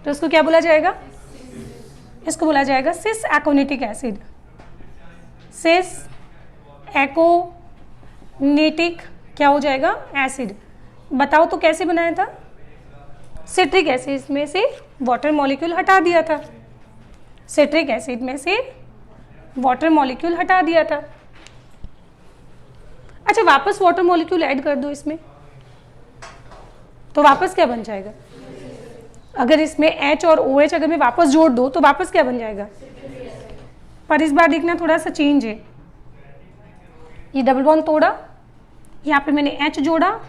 तो इसको क्या बोला जाएगा, इसको बोला जाएगा सिस एकोनिटिक एसिड। सिस एकोनिटिक क्या हो जाएगा, एसिड। बताओ तो कैसे बनाया था, सिट्रिक एसिड में से वाटर मॉलिक्यूल हटा दिया था, सिट्रिक एसिड में से वाटर मॉलिक्यूल हटा दिया था। अच्छा वापस वाटर मॉलिक्यूल ऐड कर दो इसमें, तो वापस क्या बन जाएगा, अगर इसमें H और OH अगर मैं वापस जोड़ दो तो वापस क्या बन जाएगा, पर इस बार देखना थोड़ा सा चेंज है, ये डबल बॉन्ड तोड़ा, यहाँ पे मैंने H जोड़ा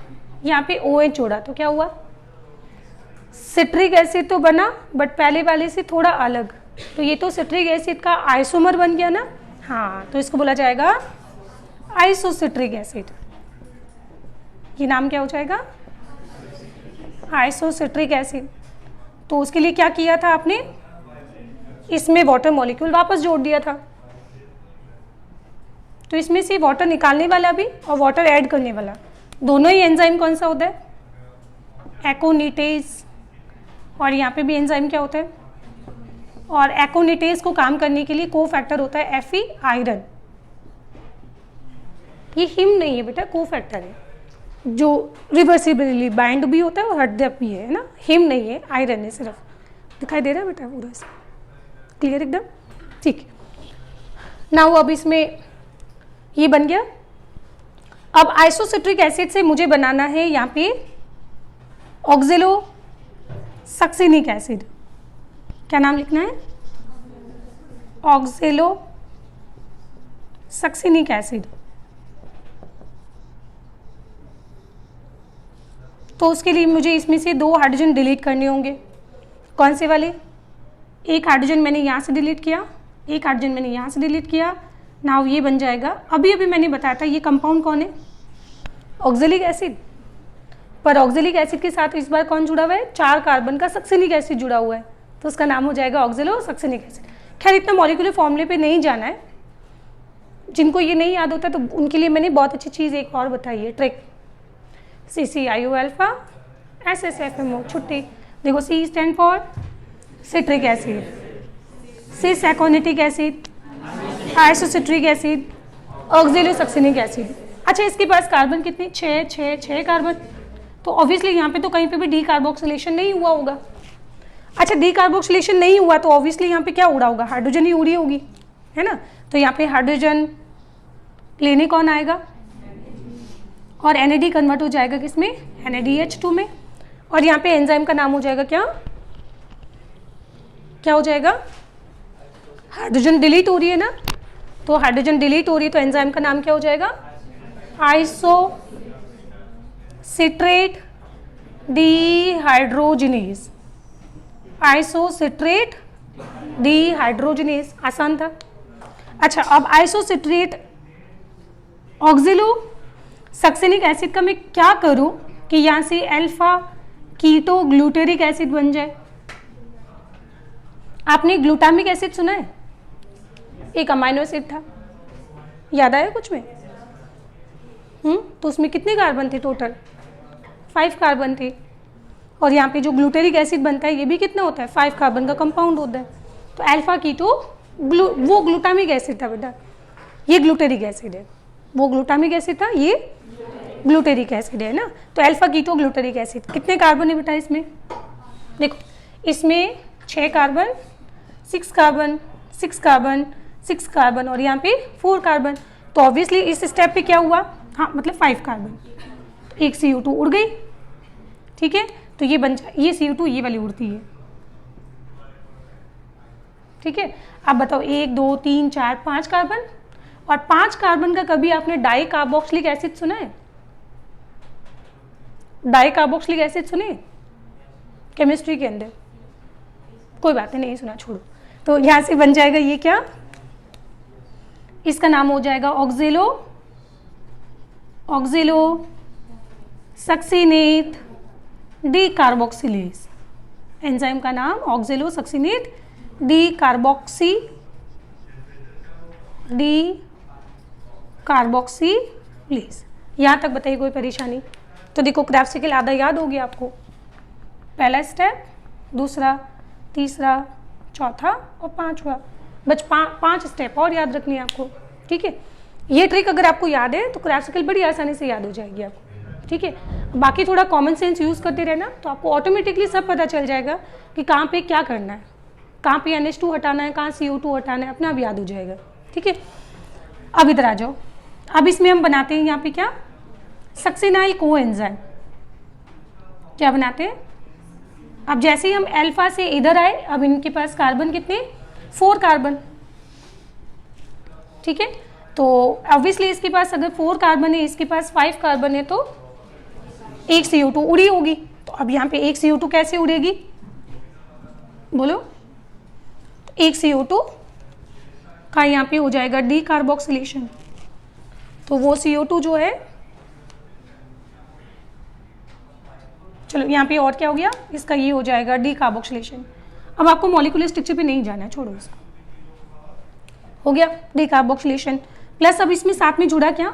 यहाँ पे OH जोड़ा तो क्या हुआ, सिट्रिक एसिड तो बना बट पहले वाले से थोड़ा अलग, तो ये तो सिट्रिक एसिड का आइसोमर बन गया ना, हाँ, तो इसको बोला जाएगा आइसोसिट्रिक एसिड। ये नाम क्या हो जाएगा, आइसोसिट्रिक एसिड। तो उसके लिए क्या किया था आपने, इसमें वाटर मॉलिक्यूल वापस जोड़ दिया था, तो इसमें से वाटर निकालने वाला भी और वाटर ऐड करने वाला दोनों ही एंजाइम कौन सा होता है, एकोनिटेज। और यहाँ पे भी एंजाइम क्या होता है, और एकोनिटेज को काम करने के लिए को फैक्टर होता है Fe आयरन। ये हिम नहीं है बेटा, को फैक्टर है जो रिवर्सिबली बाइंड भी होता है और हट भी है ना, हिम नहीं है, आयरन है सिर्फ। दिखाई दे रहा है बेटा पूरा इसमें, क्लियर एकदम, ठीक। नाउ अब इसमें ये बन गया। अब आइसोसिट्रिक एसिड से मुझे बनाना है यहाँ पे ऑक्जेलो सक्सिनिक एसिड। क्या नाम लिखना है, ऑक्जेलो सक्सिनिक एसिड। तो उसके लिए मुझे इसमें से 2 हाइड्रोजन डिलीट करने होंगे। कौन से वाले, एक हाइड्रोजन मैंने यहाँ से डिलीट किया, एक हाइड्रोजन मैंने यहाँ से डिलीट किया। नाउ ये बन जाएगा, अभी अभी मैंने बताया था ये कंपाउंड कौन है, ऑक्जेलिक एसिड। पर ऑक्जेलिक एसिड के साथ इस बार कौन जुड़ा हुआ है, 4 कार्बन का सक्सिनिक एसिड जुड़ा हुआ है, तो उसका नाम हो जाएगा ऑक्जेलो सक्सिनिक एसिड। खैर इतना मॉलिक्यूलर फॉर्मूले पे नहीं जाना है, जिनको ये नहीं याद होता तो उनके लिए मैंने बहुत अच्छी चीज़ एक और बताई है, ट्रिक। CCIO अल्फा SSFMO छुट्टी। देखो C stand for citric acid, cis aconitic acid, isocitric acid, oxalo succinic acid. अच्छा इसके पास कार्बन कितने, 6 कार्बन, तो ऑब्वियसली यहाँ पे तो कहीं पे भी डी कार्बोक्सिलेशन नहीं हुआ होगा। अच्छा डी कार्बोक्सिलेशन नहीं हुआ तो ऑब्वियसली यहाँ पे क्या उड़ा होगा, हाइड्रोजन ही उड़ी होगी, है ना। तो यहाँ पे हाइड्रोजन लेने कौन आएगा, और NAD कन्वर्ट हो जाएगा किसमें, NADH2 में। और यहाँ पे एंजाइम का नाम हो जाएगा क्या, क्या हो जाएगा, हाइड्रोजन डिलीट हो रही है ना, तो हाइड्रोजन डिलीट हो रही है तो एंजाइम का नाम क्या हो जाएगा, आइसोसिट्रेट डिहाइड्रोजिनेज। आइसोसिट्रेट डिहाइड्रोजिनेज, आसान था। अच्छा अब आइसोसिट्रेट ऑक्जेलो सक्सिनिक एसिड का मैं क्या करूं कि यहाँ से अल्फा कीटो ग्लूटेरिक एसिड बन जाए। आपने ग्लूटामिक एसिड सुना है, एक अमाइनो एसिड था, याद आया कुछ में, तो उसमें कितने कार्बन थे टोटल, 5 कार्बन थे। और यहाँ पे जो ग्लूटेरिक एसिड बनता है ये भी कितना होता है, 5 कार्बन का कंपाउंड होता है। तो अल्फा कीटो वो ग्लूटामिक एसिड था बेटा, ये ग्लूटेरिक एसिड है, वो ग्लूटामिक एसिड था, ये ग्लूटेरिक एसिड है ना। तो अल्फा कीटो ग्लूटेरिक एसिड, कितने कार्बन है बेटा इसमें, देखो इसमें 6 कार्बन, 6 कार्बन, 6 कार्बन, 6 कार्बन और यहाँ पे 4 कार्बन। तो ऑब्वियसली इस स्टेप पे क्या हुआ, हाँ मतलब 5 कार्बन, एक CO2 उड़ गई, ठीक है। तो ये बन जाए, ये CO2 ये वाली उड़ती है, ठीक है। अब बताओ 1 2 3 4 5 कार्बन, और 5 कार्बन का कभी आपने डाई कार्बोक्सिलिक एसिड सुना है, डाई कार्बोक्सिलिक एसिड सुने केमिस्ट्री के अंदर, कोई बात नहीं सुना, छोड़ो। तो यहाँ से बन जाएगा ये क्या, इसका नाम हो जाएगा ऑक्जेलो सक्सिनेट डी कार्बोक्सिलेज। एंजाइम का नाम ऑक्जेलो सक्सिनेट डी कार्बोक्सिलेज। यहाँ तक बताइए कोई परेशानी। तो देखो क्राफ्सिकल आधा याद हो गया आपको, पहला स्टेप, दूसरा, तीसरा, चौथा और 5वां, बस 5 स्टेप और याद रखनी है आपको, ठीक है। ये ट्रिक अगर आपको याद है तो क्राफ्सिकल बड़ी आसानी से याद हो जाएगी आपको, ठीक है। बाकी थोड़ा कॉमन सेंस यूज़ करते रहना तो आपको ऑटोमेटिकली सब पता चल जाएगा कि कहाँ पे क्या करना है, कहाँ पे NH2 हटाना है, कहाँ CO2 हटाना है, अपना आप याद हो जाएगा, ठीक है। अब इधर आ जाओ, अब इसमें हम बनाते हैं यहाँ पे क्या, सक्सिनाइल कोएंजाइम। क्या बनाते हैं, अब जैसे ही हम अल्फा से इधर आए, अब इनके पास कार्बन कितने, 4 कार्बन, ठीक है। तो ऑब्वियसली इसके पास अगर 4 कार्बन है, इसके पास 5 कार्बन है, तो एक CO2 उड़ी होगी, तो अब यहाँ पे एक CO2 कैसे उड़ेगी, बोलो, एक CO2 का यहाँ पे हो जाएगा डीकार्बोक्सिलेशन, तो वो CO2 जो है, चलो यहाँ पे और क्या हो गया, इसका ये हो जाएगा डीकार्बोक्सिलेशन। अब आपको मॉलिक्यूलर स्ट्रक्चर पे नहीं जाना है, छोड़ो इसको, हो गया डीकार्बोक्सिलेशन। प्लस अब इसमें साथ में जुड़ा क्या,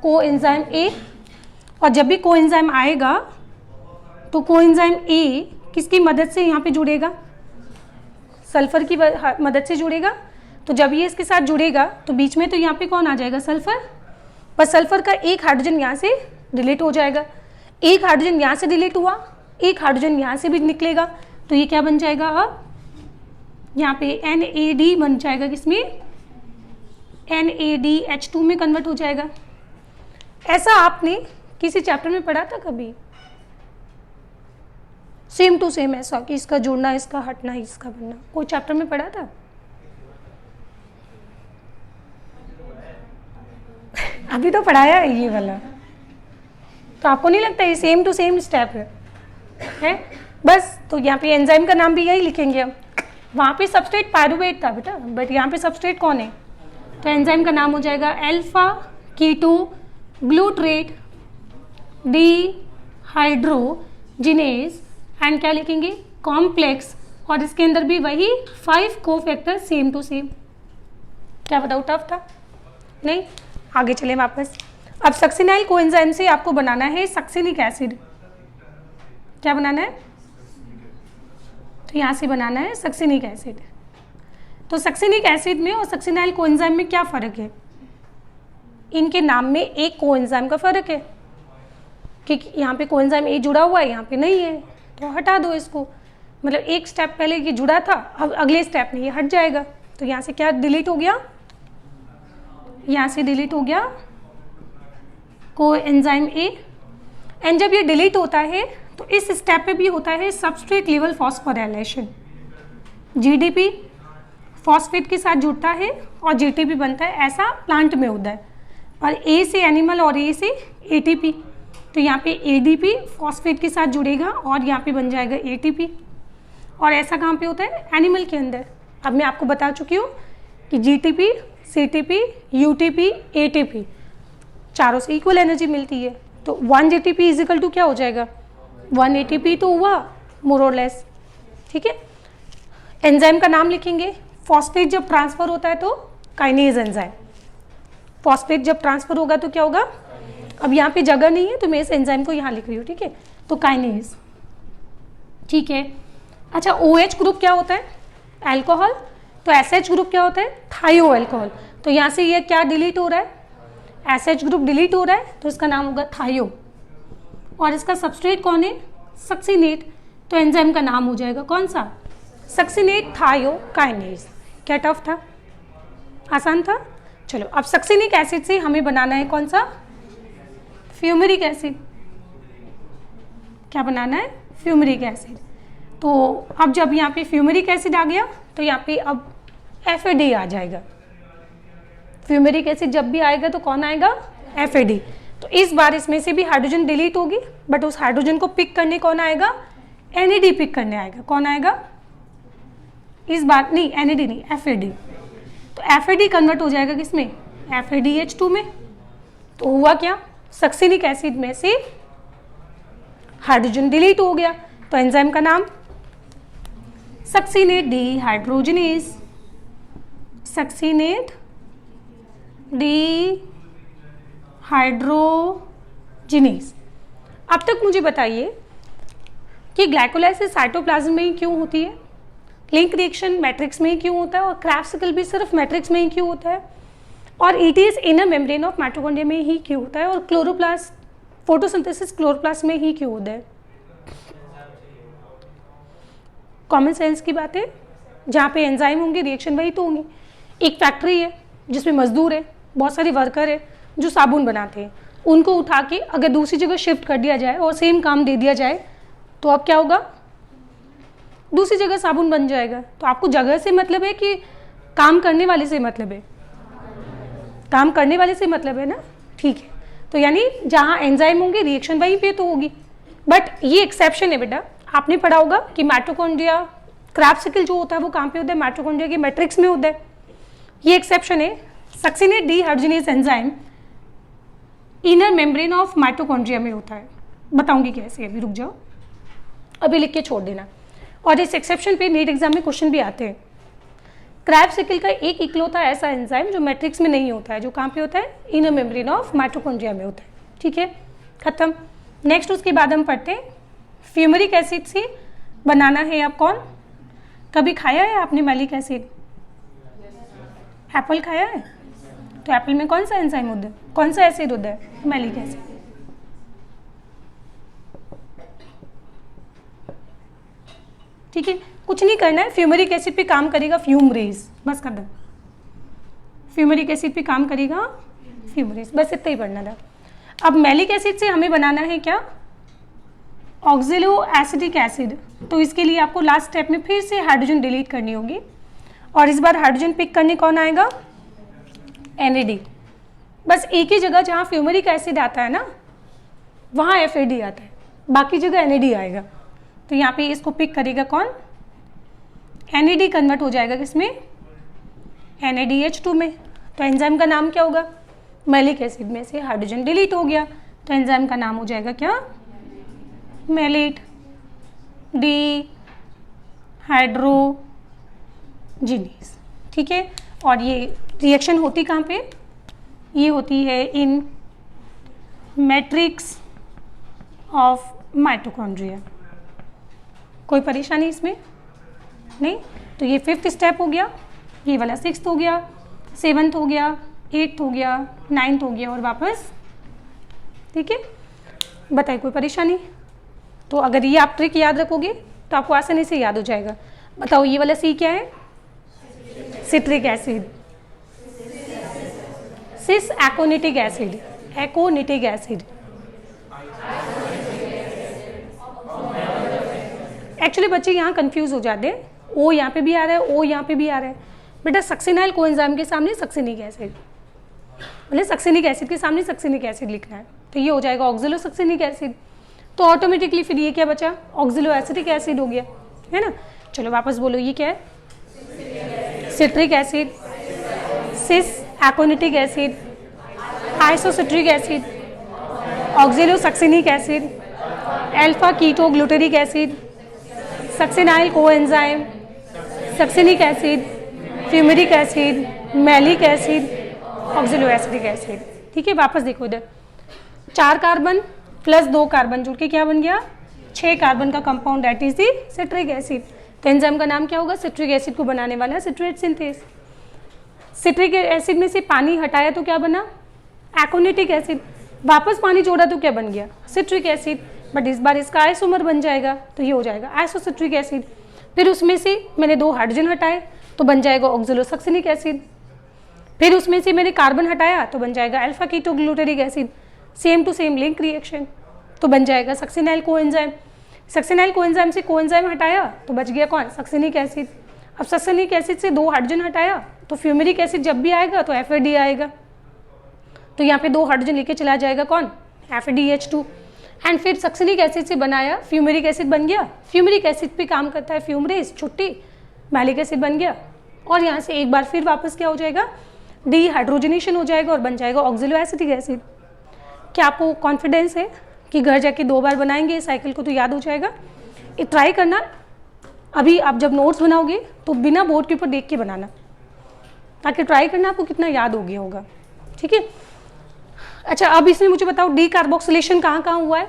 कोएंजाइम ए, और जब भी कोएंजाइम आएगा तो कोएंजाइम ए किसकी मदद से यहाँ पे जुड़ेगा, सल्फर की मदद से जुड़ेगा। तो जब ये इसके साथ जुड़ेगा तो बीच में तो यहाँ पे कौन आ जाएगा, सल्फर, बस सल्फर का एक हाइड्रोजन यहाँ से डिलीट हो जाएगा, एक हाइड्रोजन यहाँ से डिलीट हुआ, एक हाइड्रोजन यहाँ से भी निकलेगा, तो ये क्या बन जाएगा, अब यहाँ पे NAD बन जाएगा, किसमें, NADH2 में कन्वर्ट हो जाएगा। ऐसा आपने किसी चैप्टर में पढ़ा था कभी, सेम टू सेम ऐसा कि इसका जुड़ना, इसका हटना, इसका बनना, कोई चैप्टर में पढ़ा था? अभी तो पढ़ाया है ये वाला, तो आपको नहीं लगता ये सेम टू सेम स्टेप है? बस, तो यहाँ पे एंजाइम का नाम भी यही लिखेंगे हम। वहाँ पे सबस्ट्रेट पायरुवेट था बेटा, बट यहाँ पे सबस्ट्रेट कौन है, तो एंजाइम का नाम हो जाएगा अल्फा कीटो ग्लूट्रेट डिहाइड्रोजिनेज, एंड क्या लिखेंगे, कॉम्प्लेक्स, और इसके अंदर भी वही 5 कोफैक्टर सेम टू सेम। क्या बताओ, टफ था? नहीं, आगे चले वापस। अब सक्सिनाइल कोएंजाइम से आपको बनाना है सक्सिनिक एसिड। क्या बनाना है, तो यहाँ से बनाना है सक्सिनिक एसिड। तो सक्सिनिक एसिड में और सक्सिनाइल कोएंजाइम में क्या फ़र्क है, इनके नाम में एक कोएंजाइम का फ़र्क है कि यहाँ पे कोएंजाइम ए जुड़ा हुआ है, यहाँ पे नहीं है, तो हटा दो इसको, मतलब एक स्टेप पहले ये जुड़ा था, अब अगले स्टेप में ये हट जाएगा, तो यहाँ से क्या डिलीट हो गया, यहाँ से डिलीट हो गया कोएंजाइम ए। एंड जब ये डिलीट होता है तो इस स्टेप पे भी होता है substrate level phosphorylation, GDP phosphate के साथ जुड़ता है और GTP बनता है, ऐसा प्लांट में होता है, और A से एनिमल और A से ATP, तो यहाँ पे ADP फॉस्फेट के साथ जुड़ेगा और यहाँ पे बन जाएगा ATP। और ऐसा कहाँ पे होता है, एनिमल के अंदर। अब मैं आपको बता चुकी हूँ कि GTP, CTP, UTP, ATP चारों से इक्वल एनर्जी मिलती है, तो 1 GTP इज इक्वल टू क्या हो जाएगा, 1 ATP तो हुआ मोर और लेस, ठीक है। एंजाइम का नाम लिखेंगे, फॉस्फेट जब ट्रांसफर होता है तो काइनेज एंजाइम, फॉस्फेट जब ट्रांसफर होगा तो क्या होगा, अब यहाँ पे जगह नहीं है तो मैं इस एंजाइम को यहाँ लिख रही हूँ, ठीक है, तो काइनेज, ठीक है। अच्छा, OH ग्रुप क्या होता है, अल्कोहल, तो SH ग्रुप क्या होता है, थायो अल्कोहल, तो यहाँ से ये क्या डिलीट हो रहा है, SH ग्रुप डिलीट हो रहा है, तो इसका नाम होगा थायो, और इसका सबस्ट्रेट कौन है, सक्सिनेट, तो एंजाइम का नाम हो जाएगा कौन सा, सक्सिनेट थायोकाइनेज। क्या टफ था, आसान था? चलो, अब सक्सिनिक एसिड से हमें बनाना है कौन सा, फ्यूमेरिक एसिड। क्या बनाना है, फ्यूमेरिक एसिड। तो अब जब यहाँ पे फ्यूमेरिक एसिड आ गया तो यहाँ पे अब FAD आ जाएगा। फ्यूमेरिक एसिड जब भी आएगा तो कौन आएगा, FAD। तो इस बार इसमें से भी हाइड्रोजन डिलीट होगी, बट उस हाइड्रोजन को पिक करने कौन आएगा, NAD पिक करने आएगा। कौन आएगा इस बार, नहीं NAD नहीं, FAD। तो FAD कन्वर्ट हो जाएगा किसमें, FADH2 में। तो हुआ क्या, सक्सिनिक एसिड में से हाइड्रोजन डिलीट हो गया, तो एंजाइम का नाम सक्सिनेट डिहाइड्रोजिनेज, सक्सिनेट डिहाइड्रोजिनेज। अब तक मुझे बताइए कि ग्लाइकोलाइसिस साइटोप्लाज्म में ही क्यों होती है, लिंक रिएक्शन मैट्रिक्स में ही क्यों होता है, और क्राफ्ट सिकल भी सिर्फ मैट्रिक्स में ही क्यों होता है, और ETS inner membrane of mitochondria में ही क्यों होता है, और क्लोरोप्लास्ट फोटोसिंथेसिस क्लोरोप्लास्ट में ही क्यों होता है। कॉमन सेंस की बात है, जहाँ पे एंजाइम होंगे रिएक्शन वही तो होंगी। एक फैक्ट्री है जिसमें मजदूर है, बहुत सारे वर्कर है जो साबुन बनाते हैं, उनको उठा के अगर दूसरी जगह शिफ्ट कर दिया जाए और सेम काम दे दिया जाए तो अब क्या होगा, दूसरी जगह साबुन बन जाएगा। तो आपको जगह से मतलब है कि काम करने वाले से मतलब है, काम करने वाले से मतलब है ना, ठीक है। तो यानी जहाँ एंजाइम होंगे रिएक्शन वहीं पे तो होगी, बट ये एक्सेप्शन है बेटा, आपने पढ़ा होगा कि माइटोकॉन्ड्रिया, क्रैब्स सिकल जो होता है वो कहाँ पे होता है, माइटोकॉन्ड्रिया की मैट्रिक्स में होता है। ये एक्सेप्शन है। Succinate dehydrogenase enzyme inner membrane of mitochondria में होता है। बताऊंगी कैसे, अभी रुक जाओ, अभी लिख के छोड़ देना। और इस एक्सेप्शन पे नीट एग्जाम में क्वेश्चन भी आते हैं। क्रैब सिकल का एक इकलौता ऐसा एंजाइम जो मैट्रिक्स में नहीं होता है, जो कहाँ पे होता है, इनर मेम्ब्रेन ऑफ माइटोकॉन्ड्रिया में होता है। ठीक है, खत्म। नेक्स्ट उसके बाद हम पढ़ते हैं फ्यूमरिक एसिड से बनाना है अब कौन, कभी खाया है आपने मैलिक एसिड? एप्पल खाया है? तो एप्पल में कौन सा एंजाइम होता है, कौन सा एसिड होता है, मैलिक एसिड। ठीक है, कुछ नहीं करना है, फ्यूमरिक एसिड पे काम करेगा फ्यूमरेज, बस कर दो। फ्यूमरिक एसिड पे काम करेगा फ्यूमरेज, बस इतना ही पढ़ना था। अब मैलिक एसिड से हमें बनाना है क्या, ऑक्जेलो एसिटिक एसिड। तो इसके लिए आपको लास्ट स्टेप में फिर से हाइड्रोजन डिलीट करनी होगी, और इस बार हाइड्रोजन पिक करने कौन आएगा, NAD। बस एक ही जगह जहाँ फ्यूमरिक एसिड आता है ना, वहाँ FAD आता है, बाकी जगह NAD आएगा। तो यहाँ पे इसको पिक करेगा कौन, NAD कन्वर्ट हो जाएगा किसमें, NADH2 में। तो एंजाइम का नाम क्या होगा, मैलिक एसिड में से हाइड्रोजन डिलीट हो गया, तो एंजाइम का नाम हो जाएगा क्या, मैलेट डी हाइड्रोजिनेज। ठीक है, और ये रिएक्शन होती कहाँ पे, ये होती है इन मैट्रिक्स ऑफ माइटोकॉन्ड्रिया। कोई परेशानी इसमें नहीं? तो ये 5th स्टेप हो गया, ये वाला 6th हो गया, 7th हो गया, 8th हो गया, 9th हो गया, और वापस। ठीक है, बताइए कोई परेशानी? तो अगर ये आप ट्रिक याद रखोगे तो आपको आसानी से याद हो जाएगा। बताओ ये वाला C क्या है, citric acid, cis aconitic acid, aconitic acid. Actually बच्चे यहाँ कंफ्यूज हो जाते हैं, O यहाँ पे भी आ रहा है, O यहाँ पे भी आ रहा है। बेटा सक्सिनाइल कोएंजाइम के सामने सक्सिनिक एसिड, मतलब सक्सिनिक एसिड के सामने सक्सिनिक एसिड लिखना है, तो ये हो जाएगा ऑक्जेलो सक्सिनिक एसिड। तो ऑटोमेटिकली फिर ये क्या बचा, ऑक्जेलो एसिटिक एसिड हो गया, है ना। चलो वापस बोलो, ये क्या है, citric acid, cis aconitic acid, isocitric acid, oxalo succinic acid, alpha keto glutaric acid, succinyl coenzyme, succinic acid, fumaric acid, malic acid, oxalo acetic acid. ठीक है, वापस देखो इधर, 4 कार्बन प्लस 2 कार्बन जुड़ के क्या बन गया, 6 कार्बन का compound, that is the citric acid. तो एंजाइम का नाम क्या होगा, सिट्रिक एसिड को बनाने वाला सिट्रेट सिंथेस। सिट्रिक एसिड में से पानी हटाया तो क्या बना, एकोनिटिक एसिड। वापस पानी जोड़ा तो क्या बन गया, सिट्रिक एसिड, बट इस बार इसका आइसोमर बन जाएगा, तो ये हो जाएगा आइसोसिट्रिक एसिड। फिर उसमें से मैंने 2 हाइड्रोजन हटाए तो बन जाएगा ऑक्जेलोसक्सिनिक एसिड। फिर उसमें से मैंने कार्बन हटाया तो बन जाएगा alpha keto glutaric acid, same to same link reaction, तो बन जाएगा सक्सिनाइल कोएंजाइम। सक्सिनाइल कोएंजाइम से कोएंजाइम हटाया तो बच गया कौन, सक्सिनिक एसिड। अब सक्सिनिक एसिड से 2 हाइड्रोजन हटाया तो फ्यूमेरिक एसिड जब भी आएगा तो FAD आएगा, तो यहाँ पे 2 हाइड्रोजन लेके चला जाएगा कौन, FADH2। एंड फिर सक्सिनिक एसिड से बनाया फ्यूमेरिक एसिड बन गया, फ्यूमेरिक एसिड पे काम करता है फ्यूमरेज, छुट्टी, मैलिक एसिड बन गया, और यहाँ से एक बार फिर वापस क्या हो जाएगा, डीहाइड्रोजनेशन हो जाएगा और बन जाएगा ऑक्जेलो एसिटिक एसिड। क्या आपको कॉन्फिडेंस है कि घर जाके 2 बार बनाएंगे इस साइकिल को तो याद हो जाएगा? ये ट्राई करना, अभी आप जब नोट्स बनाओगे तो बिना बोर्ड के ऊपर देख के बनाना, ताकि ट्राई करना आपको कितना याद हो गया होगा। ठीक है, अच्छा अब इसमें मुझे बताओ डी कार्बोक्सिलेशन कहाँ कहाँ हुआ है।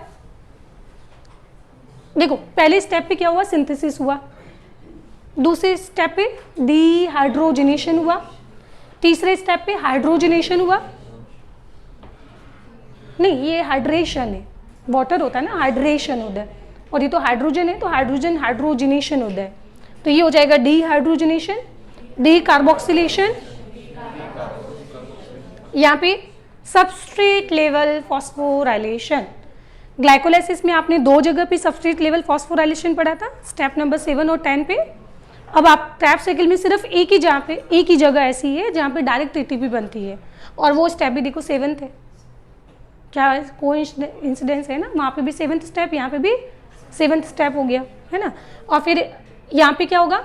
देखो पहले स्टेप पे क्या हुआ, सिंथेसिस हुआ, दूसरे स्टेप पे डीहाइड्रोजनेशन हुआ, तीसरे स्टेप पे हाइड्रोजनेशन हुआ, नहीं ये हाइड्रेशन है, वाटर होता है ना, हाइड्रेशन होता है, और ये तो हाइड्रोजन है तो हाइड्रोजन हाइड्रोजनेशन होता है, तो ये हो जाएगा डीहाइड्रोजनेशन, डी कार्बोक्सिलेशन, यहाँ पे सबस्ट्रेट लेवल फॉस्फोराइलेशन। ग्लाइकोलाइसिस में आपने 2 जगह पे सबस्ट्रेट लेवल फॉस्फोराइलेशन पढ़ा था, स्टेप नंबर 7 और 10 पे। अब आप क्रैब साइकिल में सिर्फ एक ही जगह ऐसी है जहाँ पे डायरेक्ट ATP बनती है, और वो स्टेप भी देखो 7th है, क्या को इंसिडेंस है ना, वहाँ पे भी 7th स्टेप, यहाँ पे भी 7th स्टेप हो गया, है ना। और फिर यहाँ पे क्या होगा,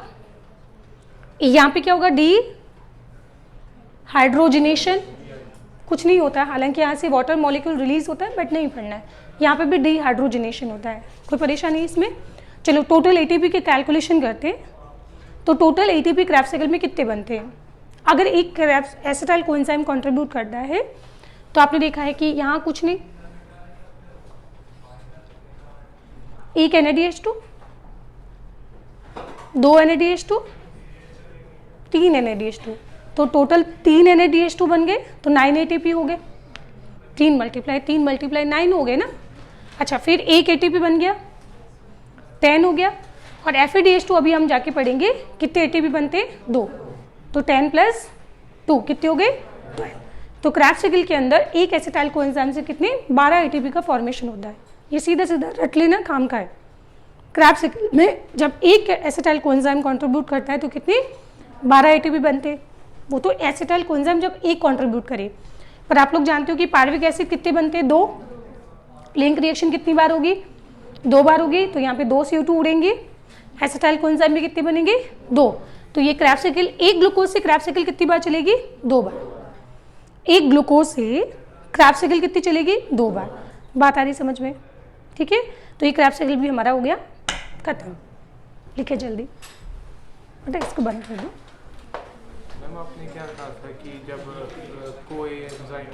यहाँ पे क्या होगा, डी हाइड्रोजनेशन, कुछ नहीं होता है, हालांकि यहाँ से वाटर मॉलिक्यूल रिलीज होता है बट नहीं पढ़ना है। यहाँ पे भी डी हाइड्रोजनेशन होता है, कोई परेशानी इसमें। चलो टोटल एटीपी की कैलकुलेशन करते हैं। तो टोटल एटीपी क्रैफ्ट साइकिल में कितने बनते हैं? अगर एक क्रैफ्ट एसिटाइल कोएंजाइम कंट्रीब्यूट करता है तो आपने देखा है कि यहाँ कुछ नहीं, एक NADH2, 2 NADH2, 3 NADH2, तो टोटल 3 NADH2 बन गए, तो 9 ATP हो गए। 3 मल्टीप्लाई 9 हो गए ना। अच्छा, फिर एक ATP बन गया, 10 हो गया। और FADH2 अभी हम जाके पढ़ेंगे कितने ATP बनते हैं, 2, तो 10 + 2 कितने हो गए, 12। तो क्रैफ्ट साइकिल के अंदर एक एसिटाइल कोएंजाइम से कितने 12 ATP का फॉर्मेशन होता है। ये सीधा सीधा रट लेना काम का है। क्रैफ्ट साइकिल में जब एक एसिटाइल कोएंजाइम कंट्रीब्यूट करता है तो कितने 12 ATP बनते हैं। वो तो एसिटाइल कोएंजाइम जब एक कंट्रीब्यूट करे, पर आप लोग जानते हो कि पार्विक एसिड कितने बनते हैं, 2। लिंक रिएक्शन कितनी बार होगी, 2 बार होगी, तो यहाँ पे 2 CO2 उड़ेंगे। एसिटाइल कोएंजाइम में कितने बनेंगे, 2। तो ये क्रैफ्ट साइकिल, एक ग्लूकोज से क्रैफ्ट साइकिल कितनी बार चलेगी, 2 बार। एक ग्लूकोज से क्रैफ्ट साइकिल कितनी चलेगी, 2 बार। बात आ रही समझ में, ठीक है। तो ये क्रैफ्ट साइकिल भी हमारा हो गया खत्म। लिखे जल्दी, बेटा इसको बंद कर दो। मैम आपने क्या कहा था कि जब कोई एंजाइम